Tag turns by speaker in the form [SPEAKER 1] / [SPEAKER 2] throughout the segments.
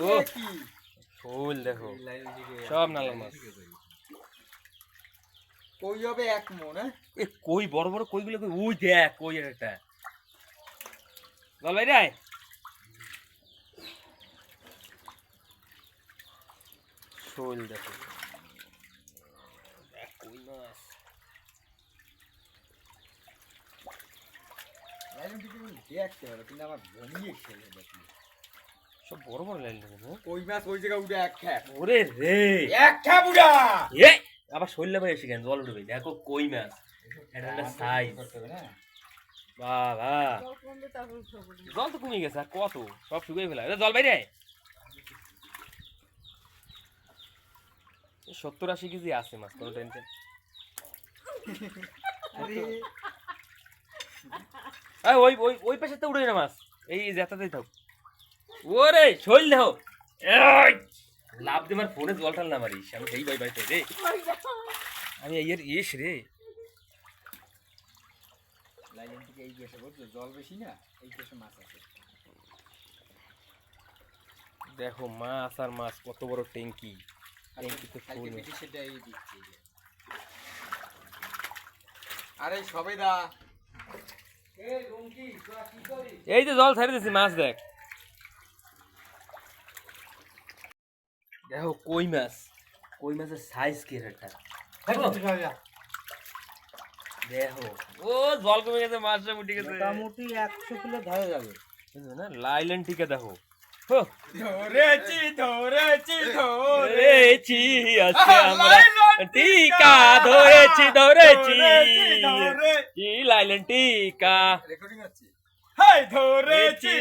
[SPEAKER 1] ও ফুল দেখো সব নালা মাছ।
[SPEAKER 2] কই হবে এক মন।
[SPEAKER 1] এ কই বড় বড় কইগুলো কই ওই দেখ কই একটা জল ভাই রে ফুল দেখো কই মাছ
[SPEAKER 2] দেখতে হবে কিন্তু আমার ভমিয়ে খেলে দেখি
[SPEAKER 1] সব বড় বড় লাইন দেখো
[SPEAKER 2] কই মাছ ওই জায়গায় উঠে এক খ্যাপ।
[SPEAKER 1] ওরে রে
[SPEAKER 2] এক খ্যাপ উড়া
[SPEAKER 1] এ আবার শৈল্য ভাই এসে কেন জল উঠবে দেখো কই মাছ এটা সাইজ বাবা জল তো কমে গেছে আর কত সব শুকিয়ে ফেলা জল বাইরে 70-80 কেজি আছে মাছ কোনো টেনশন ওই ওই ওই পাশে তো উড়ে না মাছ এই যেটাতেই থাক ওরে শৈল দেখো লাভ দিয়ে ফোনে জল টাল না মারিস আমি সেই বাই বাড়িতে রে আমি এর ইস রে
[SPEAKER 2] লাইন থেকে এই গেছে বুঝছো জল বেশি না এই দেশে মাছ আছে
[SPEAKER 1] দেখো মাছ আর মাছ কত বড় ট্যাঙ্কি ট্যাঙ্কিতে ফুল
[SPEAKER 2] বেশি সেটাই দিচ্ছি আরে সবেদা এই রুমকি তোরা কি করিস
[SPEAKER 1] এই যে জল ছেড়ে দিছি মাছ দেখ দেখো কই মাছের সাইজ কি এটা দেখো দেখো ও জল কমে গেছে মাছটা উঠে গেছে
[SPEAKER 2] মোটামুটি 100 কিলো ধরে যাবে
[SPEAKER 1] না লাইলেন টিকে দেখো
[SPEAKER 2] ধরেছি
[SPEAKER 1] আজকে আমরা টিকা ধরেছি কি লাইলেন টিকা
[SPEAKER 2] রেকর্ডিং হচ্ছে হাই ধরেছি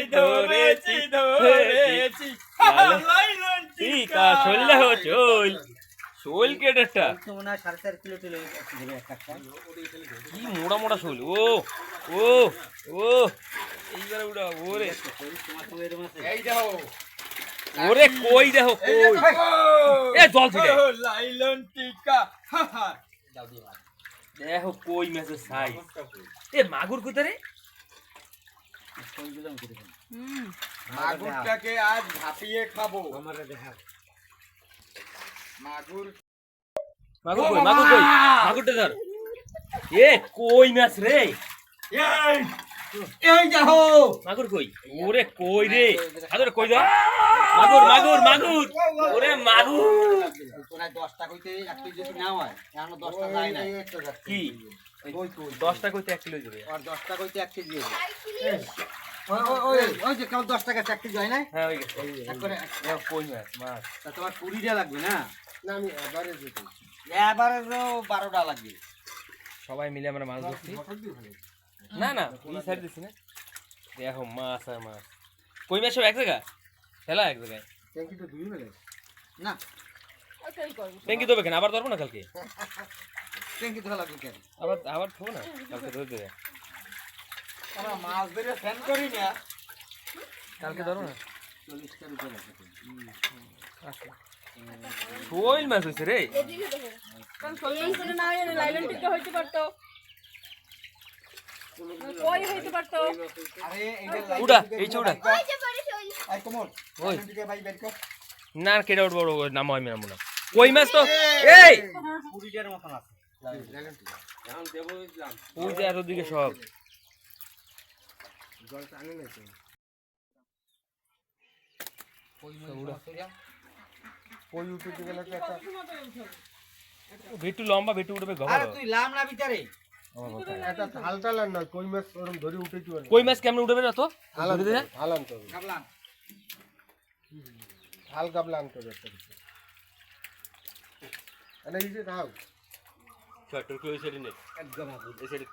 [SPEAKER 2] লাইলন
[SPEAKER 1] টিকা চললে হো শোল কেটেটা
[SPEAKER 2] তো মনে হয় 4.5 কিলো চলে দেবে একটা
[SPEAKER 1] কি মোড়া মোড়া শোল ও এইবারে উড়া ওরে
[SPEAKER 2] এই দেখো
[SPEAKER 1] ওরে কই দেখো কই এ জল ছিড়ে
[SPEAKER 2] লাইলন টিকা দাও দি
[SPEAKER 1] দেখো কই মাছের সাইজ এ মাগুর কোথায় রে
[SPEAKER 2] কইগুলো করে দেন মাগুরটাকে আজ ভাপিয়ে খাবো আমারে দেখা মাগুর
[SPEAKER 1] কই মাগুরটা ধর এ কই মাছ রে
[SPEAKER 2] এই দেখো
[SPEAKER 1] মাগুর কই ওরে কই রে আদর কই ধর মাগুর ওরে মাগুর
[SPEAKER 2] তোরা 10টা কইতে 1 কেজি যদি না হয় এখনো 10টা যায় না
[SPEAKER 1] কি 10টা কইতে 1 কিলো দিবে
[SPEAKER 2] আর 10টা কইতে 1 কেজি হবে ওই যে কেমন 10 টাকা 1 কেজি হয় না
[SPEAKER 1] হ্যাঁ ওই গেছে
[SPEAKER 2] একবারে
[SPEAKER 1] কই মাছ
[SPEAKER 2] তা তোমার 20 টা লাগবে না না আমি এভারেজও 12টা লাগবে
[SPEAKER 1] সবাই মিলে আমরা মাছ ধরছি না এই সাইড দিছি না দেখো মাছ আর মাছ কই মাছ সব এক জায়গা খেলা এক জায়গায়
[SPEAKER 2] ট্যাঙ্কি তো দুই মেলে না
[SPEAKER 1] ট্যাঙ্কি দেবে কেন আবার ধরবো না কালকে
[SPEAKER 2] ট্যাঙ্কি ধরা লাগবে কেন
[SPEAKER 1] আবার থবো না কালকে ধরে দেবে
[SPEAKER 2] আমরা মাছ ধরে ফ্যান করি না
[SPEAKER 1] কালকে ধরো না
[SPEAKER 2] 40টার উপরে আছে
[SPEAKER 1] শোল মাছ হয়েছে রে উড়া এই চৌড়া না কেটে উঠবো নাম হয় নাম না কই মাছ তো এই ওই যে আর ওদিকে সব ভেটু লম্বা ভেটু উঠবে
[SPEAKER 2] তুই লাম না ভিতরে
[SPEAKER 3] এটা হালটালান না কই মাছ ওরকম ধরে উঠেছি
[SPEAKER 1] কই মাছ কেমন উঠবে না তো
[SPEAKER 3] হালান তো
[SPEAKER 2] কাবলান
[SPEAKER 3] হাল কাবলান তো একটা কিছু এই যে দাও
[SPEAKER 1] ছোট করে সেটা নে
[SPEAKER 2] একদম
[SPEAKER 1] এই সেটা